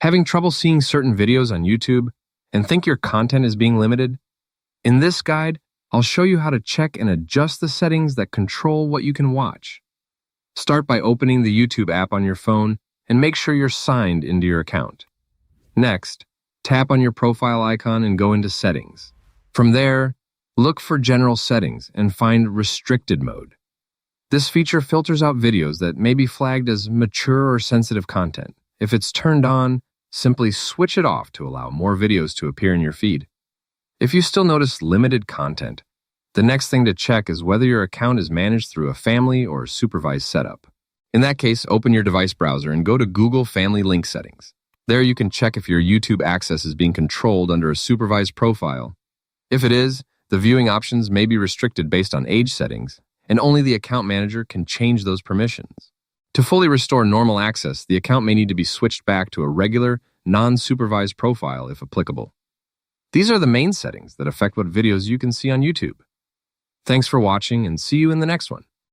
Having trouble seeing certain videos on YouTube and think your content is being limited? In this guide, I'll show you how to check and adjust the settings that control what you can watch. Start by opening the YouTube app on your phone and make sure you're signed into your account. Next, tap on your profile icon and go into Settings. From there, look for General Settings and find Restricted Mode. This feature filters out videos that may be flagged as mature or sensitive content. If it's turned on, simply switch it off to allow more videos to appear in your feed. If you still notice limited content, the next thing to check is whether your account is managed through a family or supervised setup. In that case, open your device browser and go to Google Family Link Settings. There you can check if your YouTube access is being controlled under a supervised profile. If it is, the viewing options may be restricted based on age settings, and only the account manager can change those permissions. To fully restore normal access, the account may need to be switched back to a regular, non-supervised profile if applicable. These are the main settings that affect what videos you can see on YouTube. Thanks for watching and see you in the next one.